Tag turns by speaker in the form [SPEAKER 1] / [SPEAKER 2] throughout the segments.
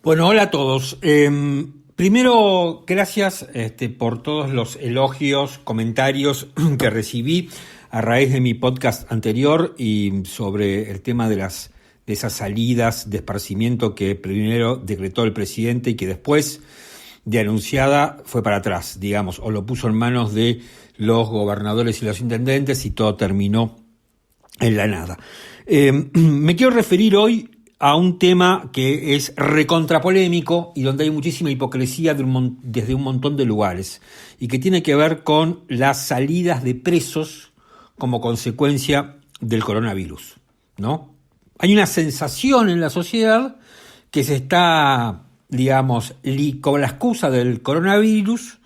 [SPEAKER 1] Bueno, hola a todos. Primero, gracias por todos los elogios, comentarios que recibí a raíz de mi podcast anterior y sobre el tema de esas salidas de esparcimiento que primero decretó el presidente y que después de anunciada fue para atrás, digamos, o lo puso en manos de los gobernadores y los intendentes y todo terminó en la nada. Me quiero referir hoy a un tema que es recontrapolémico y donde hay muchísima hipocresía desde un montón de lugares y que tiene que ver con las salidas de presos como consecuencia del coronavirus, ¿no? Hay una sensación en la sociedad que se está, digamos, con la excusa del coronavirus,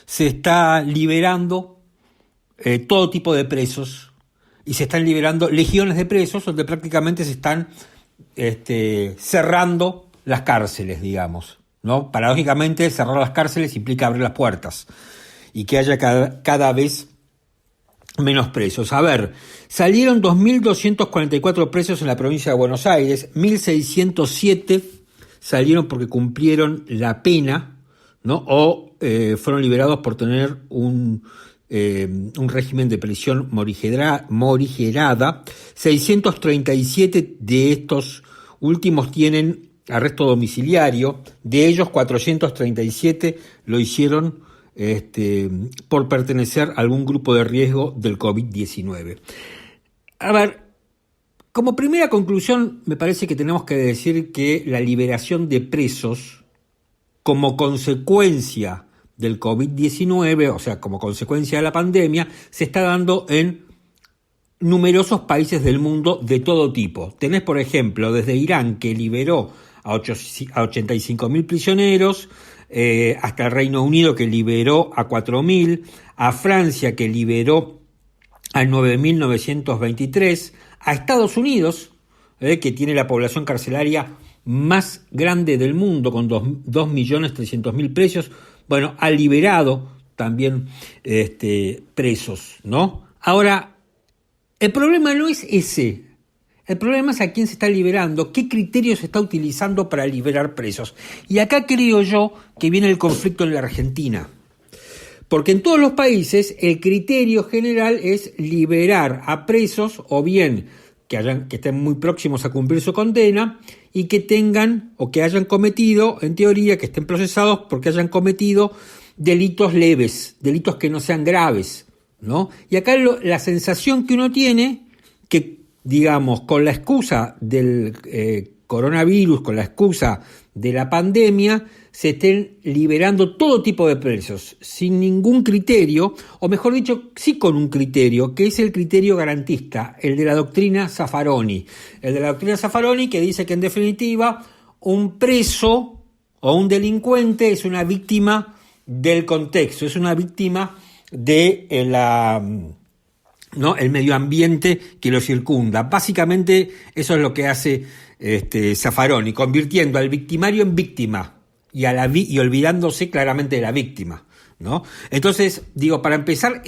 [SPEAKER 1] se está liberando todo tipo de presos y se están liberando legiones de presos donde prácticamente se están cerrando las cárceles, digamos, ¿no? Paradójicamente, cerrar las cárceles implica abrir las puertas y que haya cada vez menos presos. A ver, salieron 2.244 presos en la provincia de Buenos Aires, 1.607 salieron porque cumplieron la pena, ¿no? O fueron liberados por tener un régimen de prisión morigerada. 637 de estos últimos tienen arresto domiciliario, de ellos 437 lo hicieron por pertenecer a algún grupo de riesgo del COVID-19. A ver, como primera conclusión, me parece que tenemos que decir que la liberación de presos como consecuencia del COVID-19, o sea, como consecuencia de la pandemia, se está dando en numerosos países del mundo de todo tipo. Tenés, por ejemplo, desde Irán, que liberó a 85.000 prisioneros, hasta el Reino Unido, que liberó a 4.000, a Francia, que liberó a 9.923, a Estados Unidos, que tiene la población carcelaria más grande del mundo, con 2.300.000 presos, bueno, ha liberado también presos, ¿no? Ahora, el problema no es ese. El problema es a quién se está liberando, qué criterios se está utilizando para liberar presos. Y acá creo yo que viene el conflicto en la Argentina. Porque en todos los países el criterio general es liberar a presos o bien que estén muy próximos a cumplir su condena y que tengan o que hayan cometido, en teoría, que estén procesados porque hayan cometido delitos leves, delitos que no sean graves, ¿no? Y acá la sensación que uno tiene, que digamos, con la excusa del coronavirus, con la excusa de la pandemia, se estén liberando todo tipo de presos, sin ningún criterio, o mejor dicho, sí con un criterio, que es el criterio garantista, el de la doctrina Zaffaroni. El de la doctrina Zaffaroni que dice que en definitiva un preso o un delincuente es una víctima del contexto, es una víctima de el medio ambiente que lo circunda. Básicamente eso es lo que hace Zaffaroni, convirtiendo al victimario en víctima y olvidándose claramente de la víctima, ¿no? Entonces, digo, para empezar,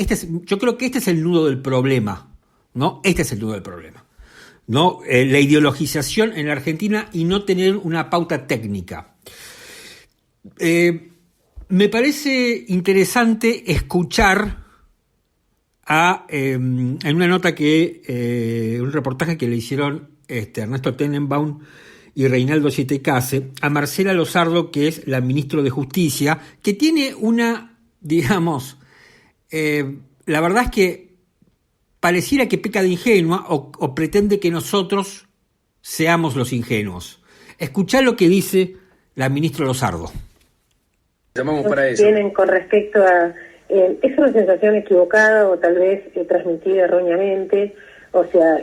[SPEAKER 1] yo creo que este es el nudo del problema, ¿no? Este es el nudo del problema, ¿no? La ideologización en la Argentina y no tener una pauta técnica. Me parece interesante escuchar en una nota un reportaje que le hicieron Ernesto Tenenbaum y Reinaldo Sietecase a Marcela Lozardo, que es la ministra de Justicia, que tiene una, digamos, la verdad es que pareciera que peca de ingenua o pretende que nosotros seamos los ingenuos. Escuchá lo que dice la ministra Lozardo.
[SPEAKER 2] Llamamos para eso.
[SPEAKER 3] Tienen con respecto a... es una sensación equivocada o tal vez transmitida erróneamente, o sea,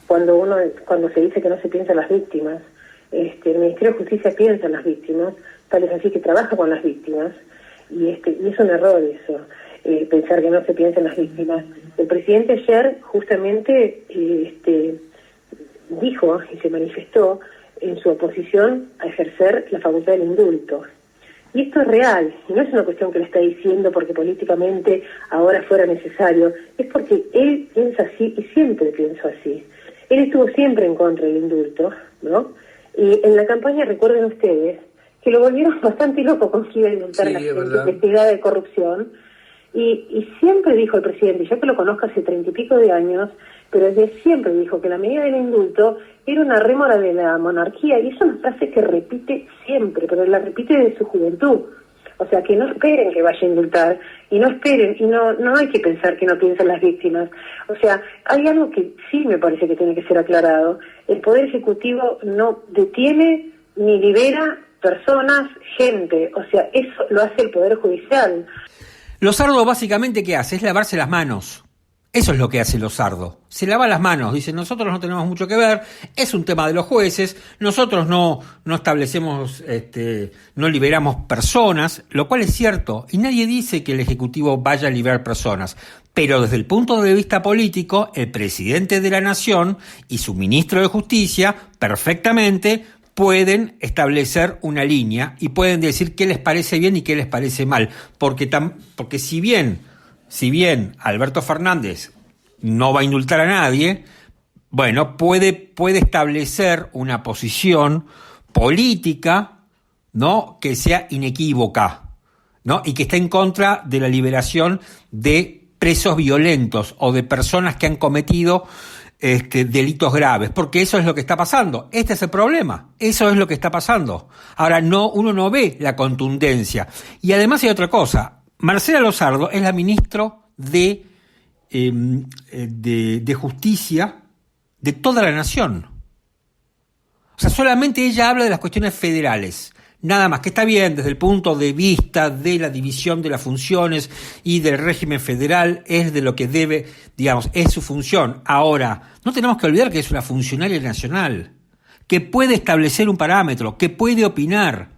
[SPEAKER 3] cuando se dice que no se piensa en las víctimas, el Ministerio de Justicia piensa en las víctimas, tal es así que trabaja con las víctimas, y es un error eso, pensar que no se piensa en las víctimas. El presidente ayer justamente dijo y se manifestó en su oposición a ejercer la facultad del indulto. Y esto es real, y no es una cuestión que le está diciendo porque políticamente ahora fuera necesario, es porque él piensa así y siempre pensó así. Él estuvo siempre en contra del indulto, ¿no? Y en la campaña, recuerden ustedes, que lo volvieron bastante loco con que iba a indultar a la gente investigada de corrupción. Y siempre dijo el presidente, yo que lo conozco hace 30 y pico de años, pero desde siempre dijo que la medida del indulto era una rémora de la monarquía, y es una frase que repite siempre, pero la repite desde su juventud. O sea, que no esperen que vaya a indultar, y no esperen, y no hay que pensar que no piensan las víctimas. O sea, hay algo que sí me parece que tiene que ser aclarado. El Poder Ejecutivo no detiene ni libera personas, gente. O sea, eso lo hace el Poder Judicial.
[SPEAKER 1] Losardo básicamente, ¿qué hace? Es lavarse las manos. Eso es lo que hace Losardo. Se lava las manos, dice, nosotros no tenemos mucho que ver, es un tema de los jueces, nosotros no establecemos, no liberamos personas, lo cual es cierto, y nadie dice que el Ejecutivo vaya a liberar personas, pero desde el punto de vista político, el presidente de la Nación y su ministro de Justicia perfectamente pueden establecer una línea y pueden decir qué les parece bien y qué les parece mal, porque si bien Alberto Fernández no va a indultar a nadie, bueno, puede establecer una posición política, ¿no?, que sea inequívoca, ¿no?, y que esté en contra de la liberación de presos violentos o de personas que han cometido delitos graves, porque eso es lo que está pasando. Este es el problema, eso es lo que está pasando. Ahora, uno no ve la contundencia. Y además hay otra cosa. Marcela Losardo es la ministra de Justicia de toda la nación. O sea, solamente ella habla de las cuestiones federales, nada más, que está bien desde el punto de vista de la división de las funciones y del régimen federal, es de lo que debe, digamos, es su función. Ahora, no tenemos que olvidar que es una funcionaria nacional, que puede establecer un parámetro, que puede opinar.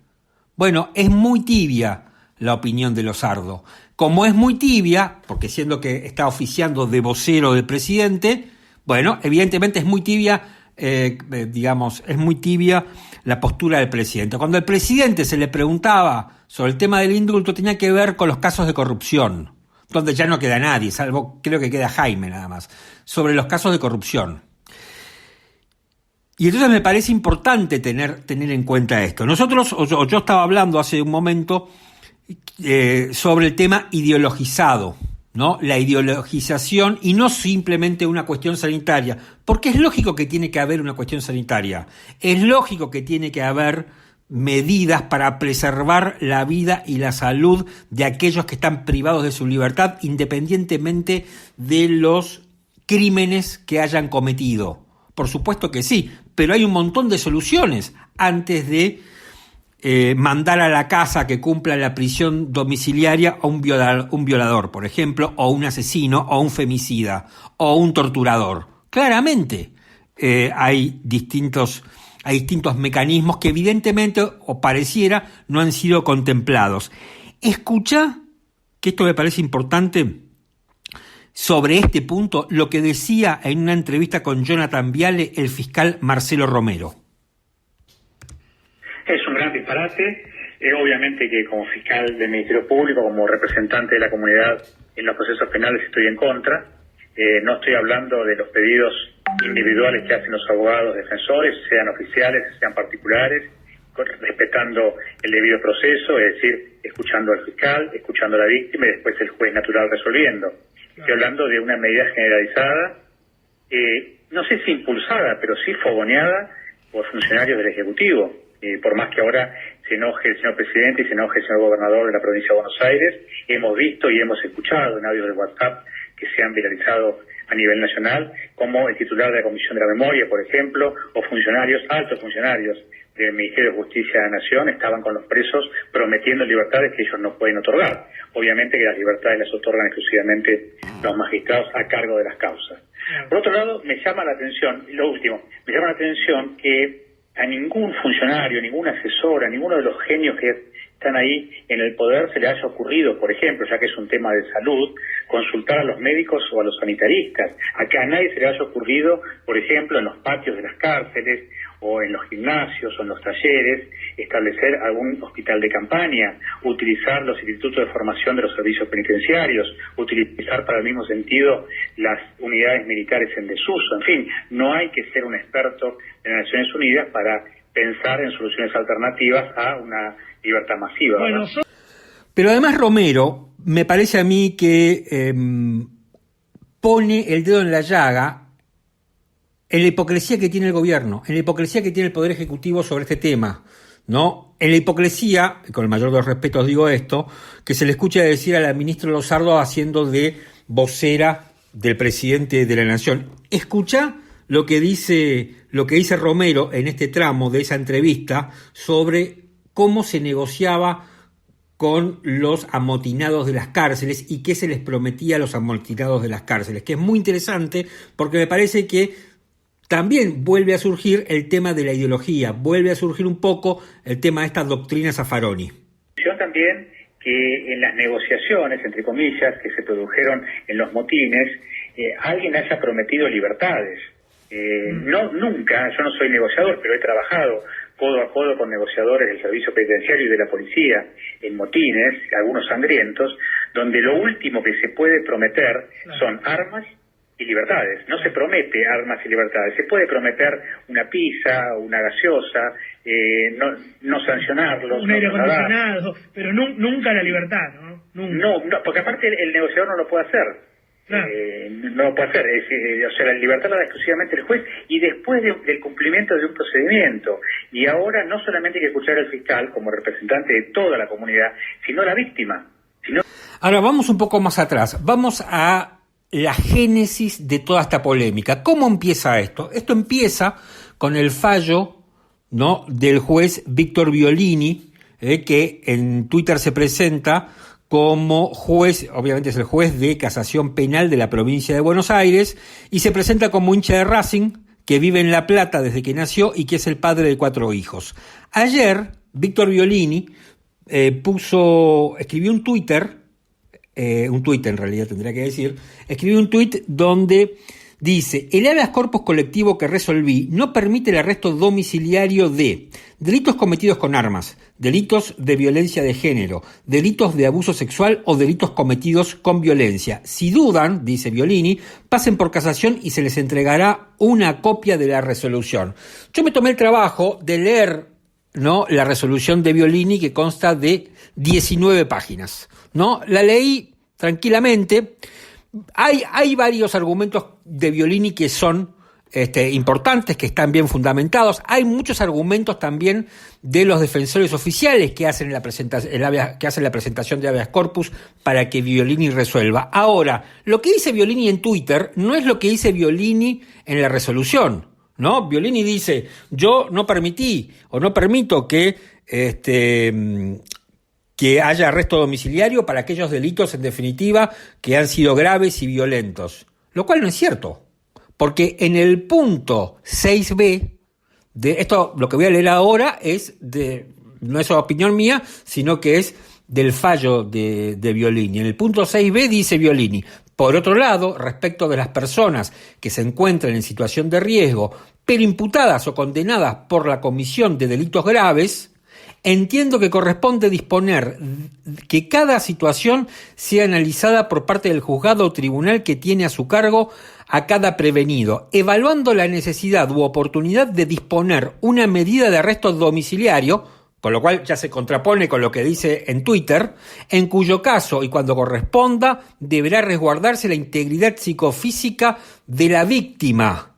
[SPEAKER 1] Bueno, es muy tibia la opinión de Losardo. Como es muy tibia, porque siendo que está oficiando de vocero del presidente, bueno, evidentemente es muy tibia, es muy tibia la postura del presidente. Cuando al presidente se le preguntaba sobre el tema del indulto, tenía que ver con los casos de corrupción, donde ya no queda nadie, salvo creo que queda Jaime nada más, sobre los casos de corrupción. Y entonces me parece importante tener en cuenta esto. Yo estaba hablando hace un momento sobre el tema ideologizado, ¿no? La ideologización, y no simplemente una cuestión sanitaria, porque es lógico que tiene que haber una cuestión sanitaria, es lógico que tiene que haber medidas para preservar la vida y la salud de aquellos que están privados de su libertad, independientemente de los crímenes que hayan cometido. Por supuesto que sí, pero hay un montón de soluciones antes de mandar a la casa que cumpla la prisión domiciliaria a un violador, por ejemplo, o un asesino, o un femicida, o un torturador. Claramente hay distintos mecanismos que evidentemente, o pareciera, no han sido contemplados. Escucha, que esto me parece importante, sobre este punto, lo que decía en una entrevista con Jonathan Viale el fiscal Marcelo Romero.
[SPEAKER 4] Es un gran disparate. Obviamente que como fiscal del Ministerio Público, como representante de la comunidad en los procesos penales, estoy en contra. No estoy hablando de los pedidos individuales que hacen los abogados defensores, sean oficiales, sean particulares, respetando el debido proceso, es decir, escuchando al fiscal, escuchando a la víctima y después el juez natural resolviendo. Estoy hablando de una medida generalizada, no sé si impulsada, pero sí fogoneada por funcionarios del Ejecutivo. Por más que ahora se enoje el señor presidente y se enoje el señor gobernador de la provincia de Buenos Aires, hemos visto y hemos escuchado en audios de WhatsApp que se han viralizado a nivel nacional, como el titular de la Comisión de la Memoria, por ejemplo, o altos funcionarios del Ministerio de Justicia de la Nación estaban con los presos prometiendo libertades que ellos no pueden otorgar. Obviamente que las libertades las otorgan exclusivamente los magistrados a cargo de las causas. Por otro lado, me llama la atención que a ningún funcionario, ningún asesor, a ninguno de los genios que están ahí en el poder se le haya ocurrido, por ejemplo, ya que es un tema de salud, consultar a los médicos o a los sanitaristas. Acá a nadie se le haya ocurrido, por ejemplo, en los patios de las cárceles o en los gimnasios o en los talleres, establecer algún hospital de campaña, utilizar los institutos de formación de los servicios penitenciarios, utilizar para el mismo sentido las unidades militares en desuso. En fin, no hay que ser un experto de las Naciones Unidas para pensar en soluciones alternativas a una libertad masiva.
[SPEAKER 2] Bueno,
[SPEAKER 1] Pero además Romero, me parece a mí que pone el dedo en la llaga en la hipocresía que tiene el gobierno, en la hipocresía que tiene el Poder Ejecutivo sobre este tema, ¿no? En la hipocresía, con el mayor de los respetos digo esto, que se le escucha decir a la ministra Lozardo haciendo de vocera del presidente de la Nación. Escucha lo que dice Romero en este tramo de esa entrevista sobre cómo se negociaba con los amotinados de las cárceles y qué se les prometía a los amotinados de las cárceles, que es muy interesante porque me parece que también vuelve a surgir el tema de la ideología, vuelve a surgir un poco el tema de esta doctrina Zaffaroni.
[SPEAKER 4] También que en las negociaciones, entre comillas, que se produjeron en los motines, alguien haya prometido libertades. No, nunca, yo no soy negociador, pero he trabajado codo a codo con negociadores del servicio penitenciario y de la policía en motines, algunos sangrientos, donde lo último que se puede prometer son armas y libertades. No se promete armas y libertades, se puede prometer una pizza, una gaseosa, no sancionarlos,
[SPEAKER 2] un aire
[SPEAKER 4] no dar.
[SPEAKER 2] acondicionado, pero nunca la libertad, ¿no? Nunca.
[SPEAKER 4] No, porque aparte el negociador no lo puede hacer.
[SPEAKER 2] Claro.
[SPEAKER 4] No lo puede hacer, o sea, la libertad la da exclusivamente el juez y después del cumplimiento de un procedimiento. Y ahora no solamente hay que escuchar al fiscal como representante de toda la comunidad, sino a la víctima.
[SPEAKER 1] Ahora vamos un poco más atrás, vamos a la génesis de toda esta polémica. ¿Cómo empieza esto? Esto empieza con el fallo, ¿no?, del juez Víctor Violini, que en Twitter se presenta como juez, obviamente es el juez de casación penal de la provincia de Buenos Aires, y se presenta como hincha de Racing, que vive en La Plata desde que nació y que es el padre de 4 hijos. Ayer, Víctor Violini escribió un Twitter en realidad tendría que decir, escribió un tuit donde dice: el habeas corpus colectivo que resolví no permite el arresto domiciliario de delitos cometidos con armas, delitos de violencia de género, delitos de abuso sexual o delitos cometidos con violencia. Si dudan, dice Violini, pasen por casación y se les entregará una copia de la resolución. Yo me tomé el trabajo de leer, ¿no?, la resolución de Violini, que consta de 19 páginas, ¿no? La leí tranquilamente. Hay varios argumentos de Violini que son importantes, que están bien fundamentados. Hay muchos argumentos también de los defensores oficiales que hacen la presentación de habeas corpus para que Violini resuelva. Ahora, lo que dice Violini en Twitter no es lo que dice Violini en la resolución, ¿no? Violini dice: yo no permití o no permito que haya arresto domiciliario para aquellos delitos, en definitiva, que han sido graves y violentos. Lo cual no es cierto, porque en el punto 6b de esto, lo que voy a leer ahora no es opinión mía, sino que es del fallo de Violini. En el punto 6b dice Violini: por otro lado, respecto de las personas que se encuentran en situación de riesgo, pero imputadas o condenadas por la comisión de delitos graves, entiendo que corresponde disponer que cada situación sea analizada por parte del juzgado o tribunal que tiene a su cargo a cada prevenido, evaluando la necesidad u oportunidad de disponer una medida de arresto domiciliario, con lo cual ya se contrapone con lo que dice en Twitter, en cuyo caso y cuando corresponda deberá resguardarse la integridad psicofísica de la víctima,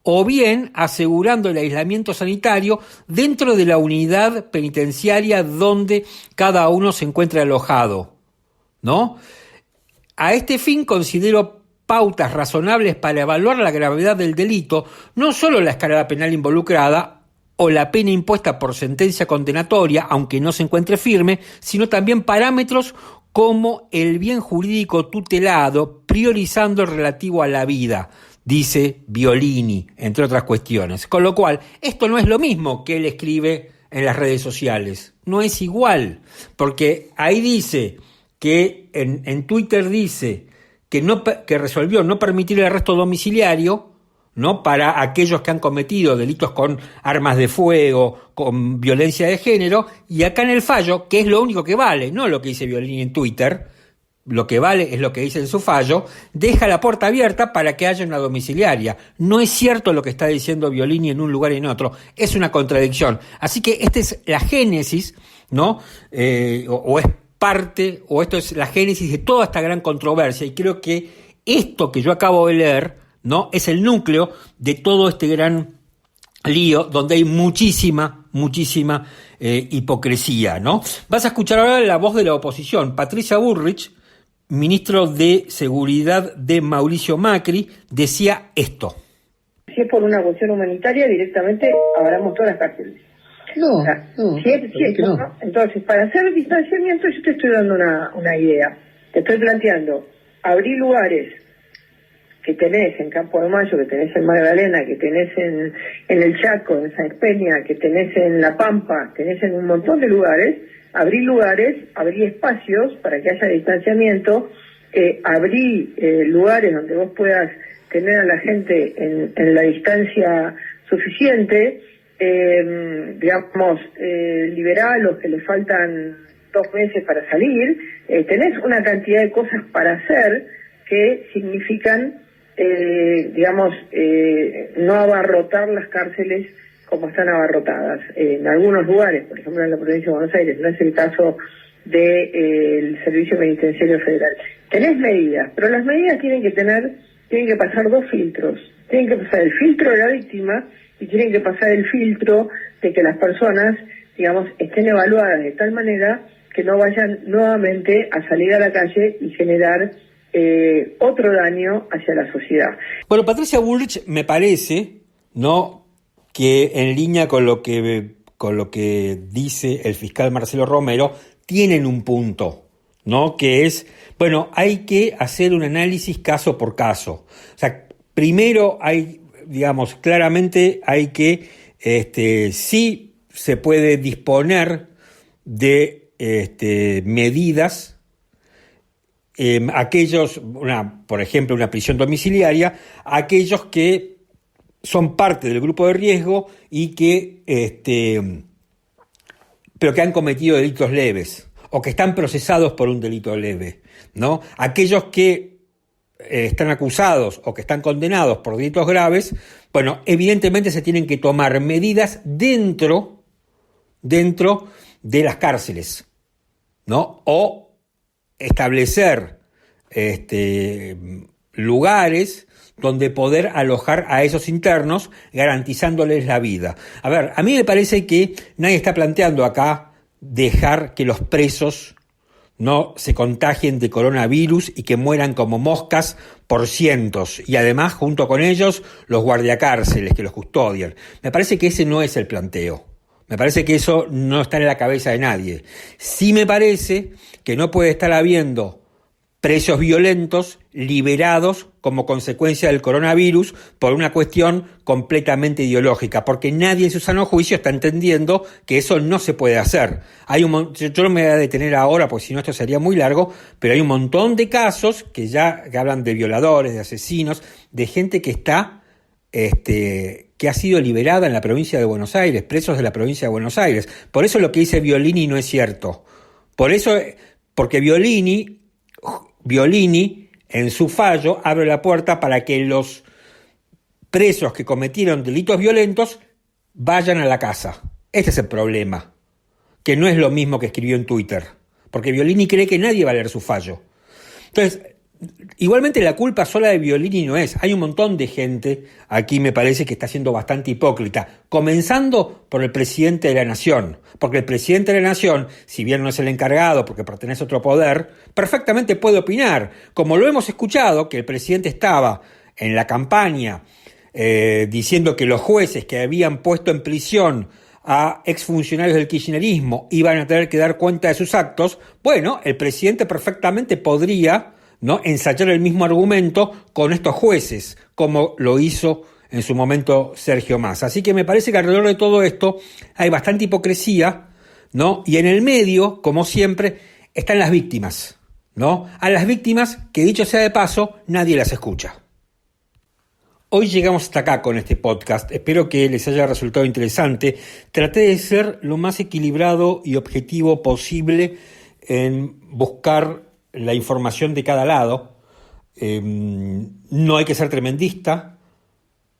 [SPEAKER 1] o bien asegurando el aislamiento sanitario dentro de la unidad penitenciaria donde cada uno se encuentra alojado, ¿no? A este fin considero pautas razonables para evaluar la gravedad del delito, no solo la escalada penal involucrada o la pena impuesta por sentencia condenatoria, aunque no se encuentre firme, sino también parámetros como el bien jurídico tutelado, priorizando el relativo a la vida, dice Violini, entre otras cuestiones. Con lo cual, esto no es lo mismo que él escribe en las redes sociales. No es igual, porque ahí dice que en Twitter dice que resolvió no permitir el arresto domiciliario, ¿no?, para aquellos que han cometido delitos con armas de fuego, con violencia de género, y acá en el fallo, que es lo único que vale, no lo que dice Violini en Twitter, lo que vale es lo que dice en su fallo, deja la puerta abierta para que haya una domiciliaria. No es cierto lo que está diciendo Violini en un lugar y en otro, es una contradicción. Así que esta es la génesis, ¿no? O es parte, o esto es la génesis de toda esta gran controversia, y creo que esto que yo acabo de leer, ¿no?, es el núcleo de todo este gran lío donde hay muchísima hipocresía, ¿no? Vas a escuchar ahora la voz de la oposición. Patricia Bullrich, ministro de Seguridad de Mauricio Macri, decía esto.
[SPEAKER 3] Si es por una cuestión humanitaria, directamente abramos todas las cárceles.
[SPEAKER 5] No,
[SPEAKER 3] o sea,
[SPEAKER 5] no,
[SPEAKER 3] si es,
[SPEAKER 5] no.
[SPEAKER 3] ¿no? Entonces, para hacer el distanciamiento, yo te estoy dando una idea. Te estoy planteando abrir lugares que tenés en Campo de Mayo, que tenés en Magdalena, que tenés en el Chaco, en San Peña, que tenés en La Pampa, tenés en un montón de lugares, abrir espacios para que haya distanciamiento, abrir lugares donde vos puedas tener a la gente en la distancia suficiente, liberar a los que les faltan 2 meses para salir, tenés una cantidad de cosas para hacer que significan no abarrotar las cárceles como están abarrotadas en algunos lugares, por ejemplo en la provincia de Buenos Aires. No es el caso del Servicio Penitenciario Federal. Tenés medidas, pero las medidas tienen que pasar 2 filtros. Tienen que pasar el filtro de la víctima y tienen que pasar el filtro de que las personas, estén evaluadas de tal manera que no vayan nuevamente a salir a la calle y generar otro daño hacia la sociedad.
[SPEAKER 1] Bueno, Patricia Bullrich me parece, ¿no?, que en línea con lo que dice el fiscal Marcelo Romero, tienen un punto, ¿no?, que es, bueno, hay que hacer un análisis caso por caso. O sea, primero claramente hay que, sí se puede disponer de medidas, por ejemplo, una prisión domiciliaria, aquellos que son parte del grupo de riesgo y que, pero que han cometido delitos leves o que están procesados por un delito leve, ¿no? Aquellos que están acusados o que están condenados por delitos graves, bueno, evidentemente se tienen que tomar medidas dentro de las cárceles, ¿no? O establecer lugares donde poder alojar a esos internos, garantizándoles la vida. A ver, a mí me parece que nadie está planteando acá dejar que los presos no se contagien de coronavirus y que mueran como moscas por cientos, y además junto con ellos los guardiacárceles que los custodian. Me parece que ese no es el planteo. Me parece que eso no está en la cabeza de nadie. Sí me parece que no puede estar habiendo presos violentos liberados como consecuencia del coronavirus por una cuestión completamente ideológica, porque nadie en su sano juicio está entendiendo que eso no se puede hacer. Yo no me voy a detener ahora, porque si no esto sería muy largo, pero hay un montón de casos que hablan de violadores, de asesinos, de gente que está que ha sido liberada en la provincia de Buenos Aires, presos de la provincia de Buenos Aires. Por eso lo que dice Violini no es cierto. Porque Violini en su fallo abre la puerta para que los presos que cometieron delitos violentos vayan a la casa. Este es el problema, que no es lo mismo que escribió en Twitter, porque Violini cree que nadie va a leer su fallo. Entonces, igualmente la culpa sola de Violini no es. Hay un montón de gente aquí, me parece, que está siendo bastante hipócrita, comenzando por el presidente de la Nación, porque el presidente de la Nación, si bien no es el encargado porque pertenece a otro poder, perfectamente puede opinar, como lo hemos escuchado, que el presidente estaba en la campaña diciendo que los jueces que habían puesto en prisión a exfuncionarios del kirchnerismo iban a tener que dar cuenta de sus actos. Bueno, el presidente perfectamente podría, ¿no?, ensayar el mismo argumento con estos jueces, como lo hizo en su momento Sergio Massa. Así que me parece que alrededor de todo esto hay bastante hipocresía, ¿no? Y en el medio, como siempre, están las víctimas, ¿no? A las víctimas, que dicho sea de paso, nadie las escucha. Hoy llegamos hasta acá con este podcast. Espero que les haya resultado interesante. Traté de ser lo más equilibrado y objetivo posible en buscar la información de cada lado. No hay que ser tremendista,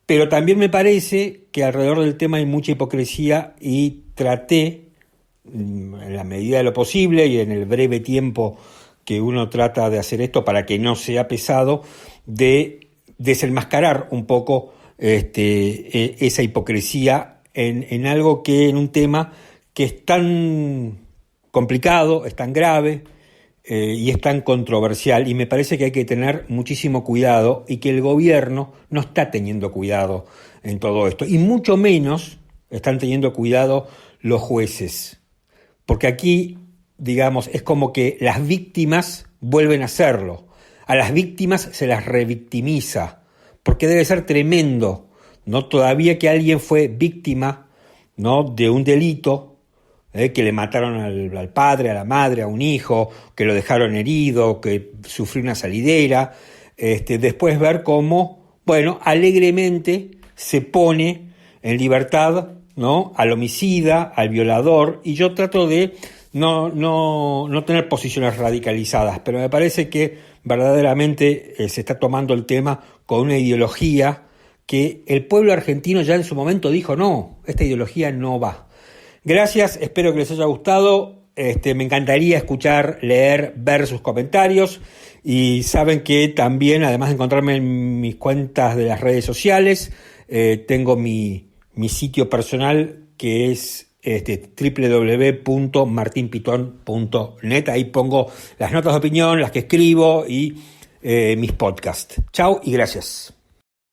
[SPEAKER 1] pero también me parece que alrededor del tema hay mucha hipocresía y traté, en la medida de lo posible y en el breve tiempo que uno trata de hacer esto para que no sea pesado, de desenmascarar un poco esa hipocresía en algo que, en un tema que es tan complicado, es tan grave y es tan controversial, y me parece que hay que tener muchísimo cuidado y que el gobierno no está teniendo cuidado en todo esto, y mucho menos están teniendo cuidado los jueces, porque aquí, digamos, es como que las víctimas vuelven a serlo, a las víctimas se las revictimiza, porque debe ser tremendo, ¿no? Todavía que alguien fue víctima, ¿no?, de un delito, que le mataron al padre, a la madre, a un hijo, que lo dejaron herido, que sufrió una salidera, después ver cómo, bueno, alegremente se pone en libertad, ¿no?, al homicida, al violador, y yo trato de no tener posiciones radicalizadas, pero me parece que verdaderamente se está tomando el tema con una ideología que el pueblo argentino ya en su momento dijo, no, esta ideología no va. Gracias, espero que les haya gustado, me encantaría escuchar, leer, ver sus comentarios, y saben que también, además de encontrarme en mis cuentas de las redes sociales, tengo mi sitio personal que es www.martinpiton.net. Ahí pongo las notas de opinión, las que escribo y mis podcasts. Chau y gracias.